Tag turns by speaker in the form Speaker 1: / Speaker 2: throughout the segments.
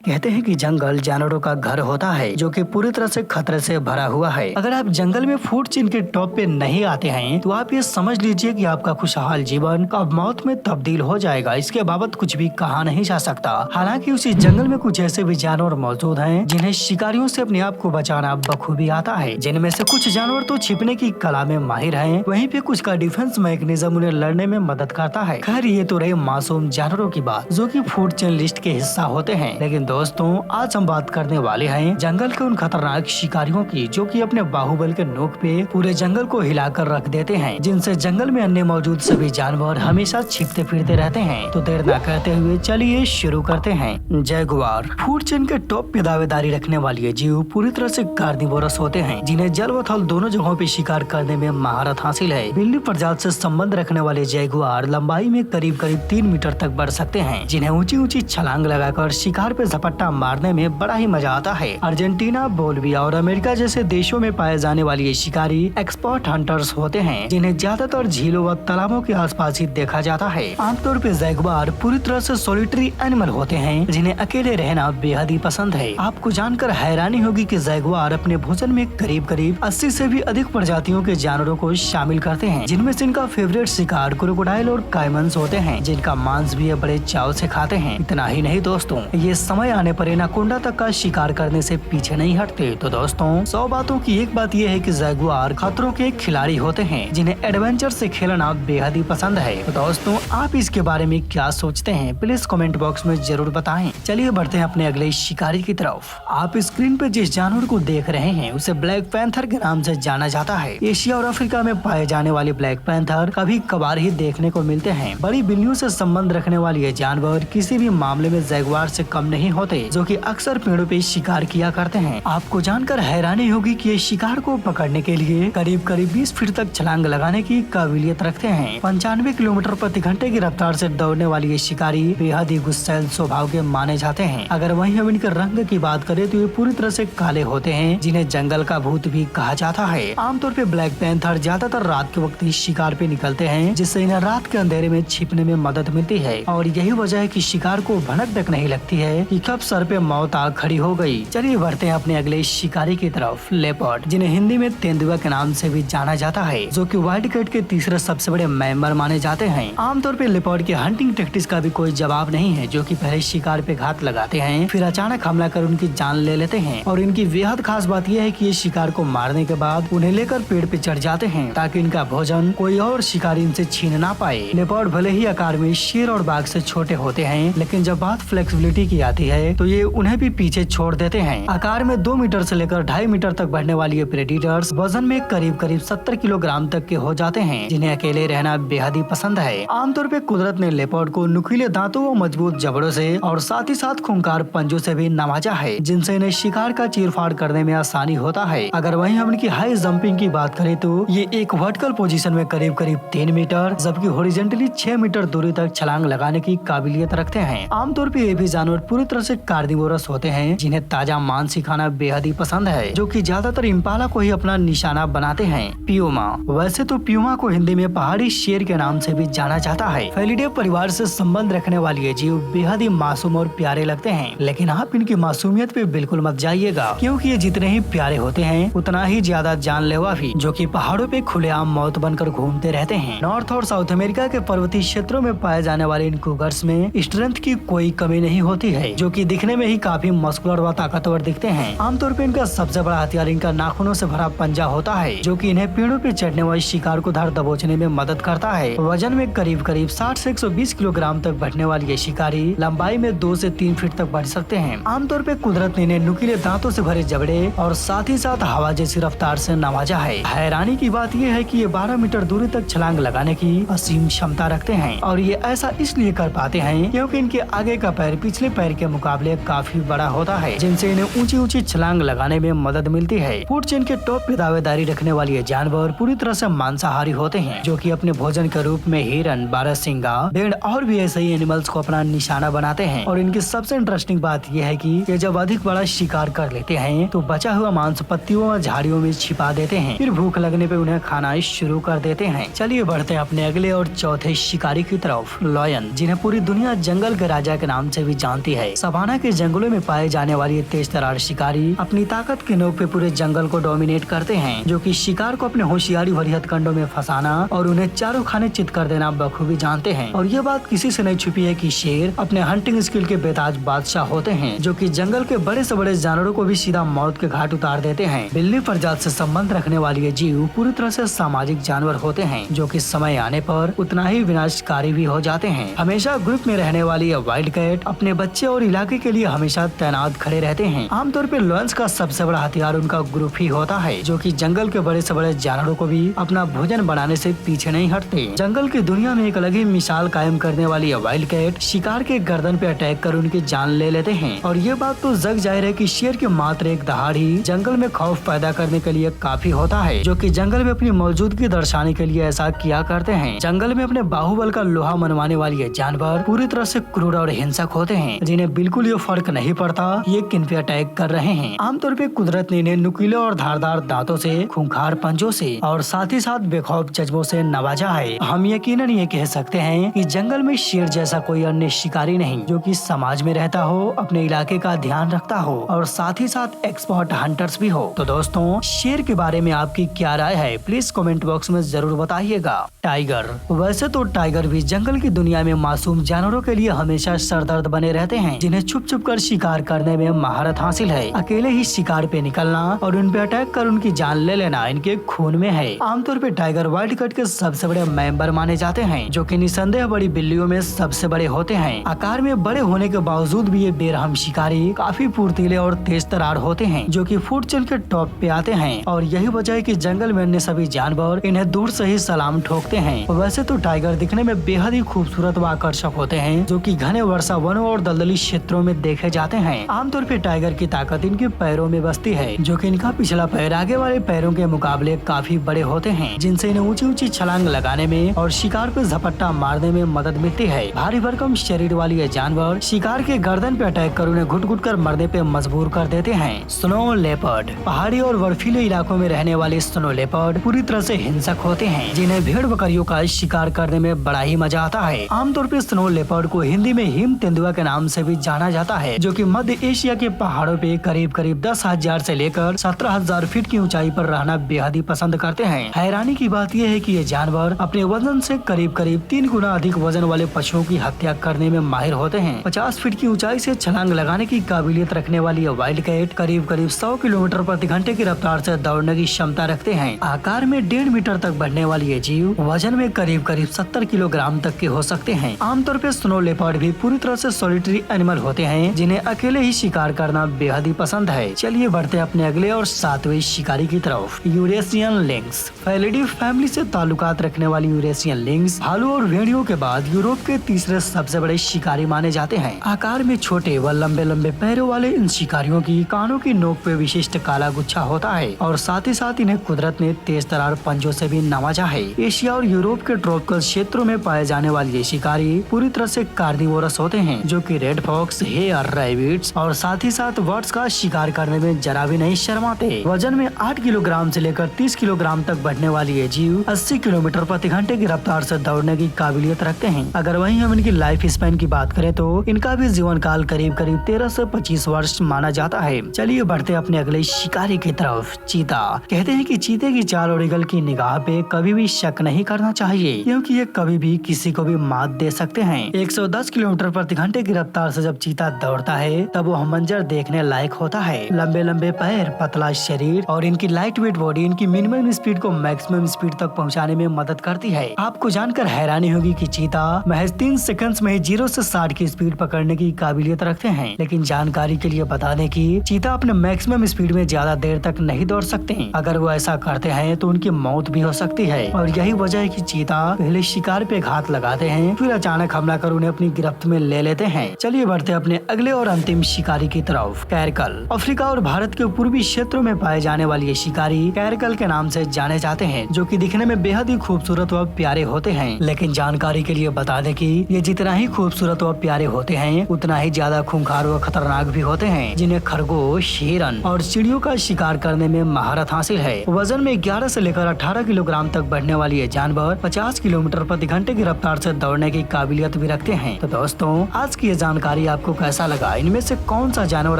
Speaker 1: कहते हैं कि जंगल जानवरों का घर होता है जो कि पूरी तरह से खतरे से भरा हुआ है। अगर आप जंगल में फूड चेन के टॉप पे नहीं आते हैं तो आप ये समझ लीजिए कि आपका खुशहाल जीवन कब मौत में तब्दील हो जाएगा। इसके बाबत कुछ भी कहा नहीं जा सकता। हालांकि उसी जंगल में कुछ ऐसे भी जानवर मौजूद हैं जिन्हें शिकारियों से अपने आप को बचाना बखूबी आता है। जिनमें से कुछ जानवर तो छिपने की कला में माहिर हैं, वहीं पे कुछ का डिफेंस मैकेनिज्म उन्हें लड़ने में मदद करता है। खैर ये तो रहे मासूम जानवरों की बात जो कि फूड चेन लिस्ट के हिस्सा होते हैं, लेकिन दोस्तों आज हम बात करने वाले हैं जंगल के उन खतरनाक शिकारियों की जो कि अपने बाहुबल के नोक पे पूरे जंगल को हिलाकर रख देते हैं, जिनसे जंगल में अन्य मौजूद सभी जानवर हमेशा छिपते फिरते रहते हैं। तो देर न करते हुए चलिए शुरू करते हैं। जैगुआर फूड चेन के टॉप पे दावेदारी रखने वाले जीव पूरी तरह से कार्निवोरस होते हैं, जिन्हें जल व थल दोनों जगहों पे शिकार करने में महारत हासिल है। बिल्ली प्रजाति से संबंध रखने वाले जैगुआर लंबाई में करीब 3 मीटर तक बढ़ सकते हैं, जिन्हें ऊंची ऊंची छलांग लगाकर शिकार पे झपट्टा मारने में बड़ा ही मजा आता है। अर्जेंटीना, बोलिविया और अमेरिका जैसे देशों में पाए जाने वाले ये शिकारी एक्सपर्ट हंटर्स होते हैं, जिन्हें ज्यादातर झीलों व तालाबों के आसपास ही देखा जाता है। आमतौर पर जैगुआर पूरी तरह से सोलिटरी एनिमल होते हैं, जिन्हें अकेले रहना बेहद ही पसंद है। आपको जानकर हैरानी होगी कि जैगुआर अपने भोजन में करीब 80 से भी अधिक प्रजातियों के जानवरों को शामिल करते हैं, जिनमें से इनका फेवरेट शिकार क्रोकोडाइल और काइमन्स होते हैं, जिनका मांस भी ये बड़े चाव से खाते हैं। इतना ही नहीं दोस्तों, ये समय आने पर एनाकोंडा तक का शिकार करने से पीछे नहीं हटते। तो दोस्तों 100 बातों की एक बात ये है कि जैगुआर खतरों के खिलाड़ी होते हैं, जिन्हें एडवेंचर से खेलना बेहद ही पसंद है। तो दोस्तों आप इसके बारे में क्या सोचते हैं, प्लीज कमेंट बॉक्स में जरूर बताएं। चलिए बढ़ते हैं अपने अगले शिकारी की तरफ। आप स्क्रीन पे जिस जानवर को देख रहे हैं उसे ब्लैक पैंथर के नाम से जाना जाता है। एशिया और अफ्रीका में पाए जाने वाले ब्लैक पैंथर कभी कभार ही देखने को मिलते हैं। बड़ी बिल्लियों से संबंध रखने वाले ये जानवर किसी भी मामले में जैगुआर से कम नहीं होते, जो कि अक्सर पेड़ों पे शिकार किया करते हैं। आपको जानकर हैरानी होगी कि ये शिकार को पकड़ने के लिए करीब 20 फीट तक छलांग लगाने की काबिलियत रखते हैं। 95 किलोमीटर प्रति घंटे की रफ्तार से दौड़ने वाली ये शिकारी बेहद ही गुस्सैल स्वभाव के माने जाते हैं। अगर वहीं हम इनके रंग की बात करें तो ये पूरी तरह से काले होते हैं, जिन्हें जंगल का भूत भी कहा जाता है। आमतौर पे ब्लैक पैंथर ज्यादातर रात के वक्त ही शिकार पे निकलते हैं, जिससे इन्हें रात के अंधेरे में छिपने में मदद मिलती है। और यही वजह है कि शिकार को भनक तक नहीं लगती है कि कब सर पे मौत आ खड़ी हो गई। चलिए बढ़ते हैं अपने अगले शिकारी की तरफ। लेपर्ड, जिन्हें हिंदी में तेंदुआ के नाम से भी जाना जाता है, जो कि वाइल्ड कैट के तीसरे सबसे बड़े मेंबर माने जाते हैं। आमतौर पे लेपर्ड के हंटिंग टैक्टिक्स का भी कोई जवाब नहीं है, जो कि पहले शिकार पे घात लगाते हैं, फिर अचानक हमला कर उनकी जान ले लेते हैं। और इनकी बेहद खास बात यह है कि ये शिकार को मारने के बाद उन्हें लेकर पेड़ पे चढ़ जाते हैं, ताकि इनका भोजन कोई और शिकारी इनसे छीन ना पाए। लेपर्ड भले ही आकार में शेर और बाघ से छोटे होते हैं, लेकिन जब बात फ्लेक्सिबिलिटी की आती है तो ये उन्हें भी पीछे छोड़ देते हैं। आकार में 2 मीटर से लेकर 2.5 मीटर तक बढ़ने वाली ये प्रेडिटर्स वजन में करीब 70 किलोग्राम तक के हो जाते हैं, जिन्हें अकेले रहना बेहद ही पसंद है। आमतौर पे कुदरत ने लेपर्ड को नुकीले दांतों व मजबूत जबड़ों से और साथ ही साथ खूंखार पंजों से भी नवाजा है, जिनसे इन्हें शिकार का चीरफाड़ करने में आसानी होता है। अगर वहीं हम इनकी हाई जंपिंग की बात करें तो ये एक वर्टिकल पोजीशन में करीब 3 मीटर जबकि हॉरिजॉन्टली 6 मीटर दूरी तक छलांग लगाने की काबिलियत रखते हैं। आमतौर पे ये भी जानवर पूरी तरह से कार्निवोरस होते हैं, जिन्हें ताजा मांस खाना बेहद ही पसंद है, जो कि ज्यादातर इम्पाला को ही अपना निशाना बनाते हैं। प्यूमा, वैसे तो प्यूमा को हिंदी में पहाड़ी शेर के नाम से भी जाना जाता है। फेलिडे परिवार से संबंध रखने वाले ये जीव बेहद ही मासूम और प्यारे लगते हैं, लेकिन आप इनकी मासूमियत पे बिल्कुल मत जाइएगा, क्योंकि ये जितने ही प्यारे होते हैं उतना ही ज्यादा जानलेवा भी, जो कि पहाड़ों पे खुलेआम मौत बनकर घूमते रहते हैं। नॉर्थ और साउथ अमेरिका के पर्वतीय क्षेत्रों में पाए जाने वाले इन कुगर्स में स्ट्रेंथ की कोई कमी नहीं होती है, जो कि दिखने में ही काफी मस्कुलर व ताकतवर दिखते हैं। आमतौर पे इनका सबसे बड़ा हथियार इनका नाखूनों से भरा पंजा होता है, जो कि इन्हें पेड़ों पे चढ़ने वाले शिकार को धर दबोचने में मदद करता है। वजन में करीब 60 से 120 किलोग्राम तक बढ़ने वाली ये शिकारी लंबाई में 2 से 3 फीट तक बढ़ सकते हैं। आमतौर पे कुदरत ने इन्हें नुकीले दांतों से भरे जबड़े और साथ ही साथ हवा जैसी रफ्तार से नवाजा है। हैरानी की बात यह है कि ये 12 मीटर दूरी तक छलांग लगाने की असीम क्षमता रखते हैं, और ये ऐसा इसलिए कर पाते हैं क्योंकि इनके आगे का पैर पिछले पैर के मुकाबले काफी बड़ा होता है, जिनसे इन्हें ऊंची ऊंची छलांग लगाने में मदद मिलती है। फूड चेन के टॉप पे दावेदारी रखने वाले ये जानवर पूरी तरह से मांसाहारी होते हैं, जो कि अपने भोजन के रूप में हिरन, बारहसिंगा, भेड़ और भी ऐसे ही एनिमल्स को अपना निशाना बनाते हैं। और इनकी सबसे इंटरेस्टिंग बात यह है कि ये जब अधिक बड़ा शिकार कर लेते हैं तो बचा हुआ मांस पत्तियों और झाड़ियों में छिपा देते हैं, फिर भूख लगने पे उन्हें खाना शुरू कर देते हैं। चलिए बढ़ते हैं अपने अगले और चौथे शिकारी की तरफ। लॉयन, जिन्हें पूरी दुनिया जंगल के राजा के नाम से भी जानती है, सवाना के जंगलों में पाए जाने वाली तेज तरार शिकारी अपनी ताकत के नोक पे पूरे जंगल को डोमिनेट करते हैं, जो कि शिकार को अपने होशियारी भरी हथकंडों में फंसाना और उन्हें चारों खाने चित कर देना बखूबी जानते हैं। और ये बात किसी से नहीं छुपी है कि शेर अपने हंटिंग स्किल के बेताज बादशाह होते हैं, जो कि जंगल के बड़े से बड़े जानवरों को भी सीधा मौत के घाट उतार देते हैं। बिल्ली प्रजाति से संबंध रखने वाली ये जीव पूरी तरह से सामाजिक जानवर होते हैं, जो कि समय आने पर उतना ही विनाशकारी भी हो जाते हैं। हमेशा ग्रुप में रहने वाली ये वाइल्ड कैट अपने बच्चे और इलाके के लिए हमेशा तैनात खड़े रहते हैं। आमतौर पर लॉयंस का सबसे बड़ा हथियार उनका ग्रुप ही होता है, जो कि जंगल के बड़े से बड़े जानवरों को भी अपना भोजन बनाने से पीछे नहीं हटते। जंगल की दुनिया में एक अलग ही मिसाल कायम करने वाली ये वाइल्ड कैट शिकार के गर्दन पे अटैक कर उनकी जान ले लेते हैं। और ये बात तो जग जाहिर है कि शेर की मात्र एक दहाड़ ही जंगल में खौफ पैदा करने के लिए काफी होता है, जो कि जंगल में अपनी मौजूदगी दर्शाने के लिए ऐसा किया करते हैं। जंगल में अपने बाहुबल का लोहा मनवाने वाले ये जानवर पूरी तरह से क्रूर और हिंसक होते हैं, जिन्हें बिल्कुल ये फर्क नहीं पड़ता ये किन पे अटैक कर रहे हैं। आमतौर पे कुदरत ने इन्हें नुकीले और धारदार दांतों से, खूंखार पंजों से और साथ ही साथ बेखौफ जज्बों से नवाजा है। हम यकीनन ये कह सकते हैं कि जंगल में शेर जैसा कोई अन्य शिकारी नहीं, जो कि समाज में रहता हो, अपने इलाके का ध्यान रखता हो और साथ ही साथ एक्सपर्ट हंटर्स भी हो। तो दोस्तों, शेर के बारे में आपकी क्या राय है, प्लीज कमेंट बॉक्स में जरूर बताइएगा। टाइगर, वैसे तो टाइगर भी जंगल की दुनिया में मासूम जानवरों के लिए हमेशा सरदर्द बने रहते हैं, जिन्हें छुप छुप कर शिकार करने में महारत हासिल है। अकेले ही शिकार पे निकलना और उन पे अटैक कर उनकी जान ले लेना इनके खून में है। आमतौर पे टाइगर वाइल्ड कैट के सबसे बड़े मेंबर माने जाते हैं, जो कि निसंदेह बड़ी बिल्लियों में सबसे बड़े होते हैं। आकार में बड़े होने के बावजूद भी ये बेरहम शिकारी काफी फुर्तीले और तेज तरार होते हैं, जो कि फुट चल के टॉप पे आते हैं। और यही वजह है कि जंगल में अन्य सभी जानवर इन्हें दूर से ही सलाम ठोकते हैं। वैसे तो टाइगर दिखने में बेहद ही खूबसूरत व आकर्षक होते हैं, जो कि घने वर्षा वनों और दलदली क्षेत्रों में देखे जाते हैं। आमतौर पे टाइगर की ताकत इनके पैरों में बसती है, जो कि इनका पिछला पैर आगे वाले पैरों के मुकाबले काफी बड़े होते हैं, जिनसे इन्हें ऊंची ऊंची छलांग लगाने में और शिकार पे झपट्टा मारने में मदद मिलती है। भारी भरकम शरीर वाली ये जानवर शिकार के गर्दन पे अटैक कर उन्हें घुट घुट कर मरने पे मजबूर कर देते हैं। स्नो लेपर्ड, पहाड़ी और बर्फीले इलाकों में रहने वाले स्नो लेपर्ड पूरी तरह से हिंसक होते हैं, जिन्हें भेड़ बकरियों का शिकार करने में बड़ा ही मजा आता है। आमतौर पर स्नो लेपर्ड को हिंदी में हिम तेंदुआ के नाम से भी जाना जाता है, जो कि मध्य एशिया के पहाड़ों पे करीब करीब 10,000 से लेकर 17,000 फीट की ऊंचाई पर रहना बेहद ही पसंद करते हैं। हैरानी की बात यह है कि ये जानवर अपने वजन से करीब करीब 3 गुना अधिक वजन वाले पशुओं की हत्या करने में माहिर होते हैं। 50 फीट की ऊंचाई से छलांग लगाने की काबिलियत रखने वाली ये वाइल्ड कैट करीब करीब 100 किलोमीटर प्रति घंटे की रफ्तार से दौड़ने की क्षमता रखते हैं। आकार में 1.5 मीटर तक बढ़ने वाली ये जीव वजन में करीब करीब 70 किलोग्राम तक के हो सकते हैं। आमतौर पर स्नो लेपर्ड भी पूरी तरह से सॉलिटरी एनिमल होते हैं, जिन्हें अकेले ही शिकार करना बेहद ही पसंद है। चलिए बढ़ते अपने अगले और 7वें शिकारी की तरफ। यूरेशियन लिंक्स, फेलिडी फैमिली से ताल्लुकात रखने वाली यूरेशियन लिंक्स भालू और भेड़ियों के बाद यूरोप के तीसरे सबसे बड़े शिकारी माने जाते हैं। आकार में छोटे व लंबे लंबे पैरों वाले इन शिकारियों की कानों की नोक पे विशिष्ट काला गुच्छा होता है और साथ ही साथ इन्हें कुदरत ने तेज तरार पंजों से भी नवाजा है। एशिया और यूरोप के ट्रॉपिकल क्षेत्रों में पाए जाने वाले ये शिकारी पूरी तरह से कार्निवोरस होते हैं, जो कि रेड फॉक्स, हेयर, रैबिट्स और साथ ही साथ बर्ड्स का शिकार करने में जरा भी नहीं शर्माते। वजन में 8 किलोग्राम से लेकर 30 किलोग्राम तक बढ़ने वाली ये जीव 80 किलोमीटर प्रति घंटे की रफ्तार से दौड़ने की काबिलियत रखते हैं। अगर वहीं हम इनकी लाइफ स्पैन की बात करें तो इनका भी जीवन काल करीब करीब 13 से 25 वर्ष माना जाता है। चलिए बढ़ते अपने अगले शिकारी की तरफ। चीता, कहते हैं कि चीते की चाल और ईगल की निगाह पे कभी भी शक नहीं करना चाहिए, क्योंकि ये कभी भी किसी को भी मात दे सकते हैं। 110 किलोमीटर प्रति घंटे की रफ्तार से जब चीता दौड़ता है तब वह मंजर देखने लायक होता है। लंबे लंबे पैर, पतला शरीर और इनकी लाइट वेट बॉडी इनकी मिनिमम स्पीड को मैक्सिमम स्पीड तक पहुंचाने में मदद करती है। आपको जानकर हैरानी होगी कि चीता महज 3 सेकंड्स में 0 से 60 की स्पीड पकड़ने की काबिलियत रखते हैं। लेकिन जानकारी के लिए बता दें कि चीता अपने मैक्सिमम स्पीड में ज्यादा देर तक नहीं दौड़ सकते। अगर वो ऐसा करते हैं तो उनकी मौत भी हो सकती है और यही वजह है कि चीता पहले शिकार पे घात लगाते हैं, फिर अचानक हमला कर उन्हें अपनी गिरफ्त में ले लेते हैं। चलिए बढ़ते अपने अगले और अंतिम शिकारी की तरफ। कैरकल, अफ्रीका और भारत के पूर्वी क्षेत्रों में पाए जाने वाले ये शिकारी कैरकल के नाम से जाने जाते हैं, जो कि दिखने में बेहद ही खूबसूरत व प्यारे होते हैं। लेकिन जानकारी के लिए बता दें कि ये जितना ही खूबसूरत व प्यारे होते हैं उतना ही ज्यादा खूंखार व खतरनाक भी होते हैं, जिन्हें खरगोश, हिरन और चिड़ियों का शिकार करने में महारत हासिल है। वजन में 11 से लेकर 18 किलोग्राम तक बढ़ने वाली ये जानवर 50 किलोमीटर प्रति घंटे की रफ्तार से दौड़ने की काबिलियत भी रखते हैं। तो दोस्तों, आज की ये जानकारी आपको कैसा लगा, इनमें से कौन सा जानवर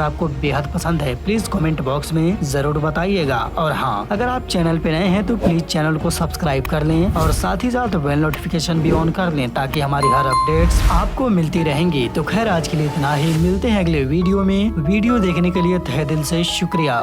Speaker 1: आपको बेहद पसंद है, प्लीज कमेंट बॉक्स में जरूर बताइएगा। और हाँ, अगर आप चैनल पे नए हैं तो प्लीज चैनल को सब्सक्राइब कर लें और साथ ही साथ बेल नोटिफिकेशन भी ऑन कर लें ताकि हमारी हर अपडेट्स आपको मिलती रहेंगी। तो खैर आज के लिए इतना ही, मिलते हैं अगले वीडियो में। वीडियो देखने के लिए तहे दिल से शुक्रिया।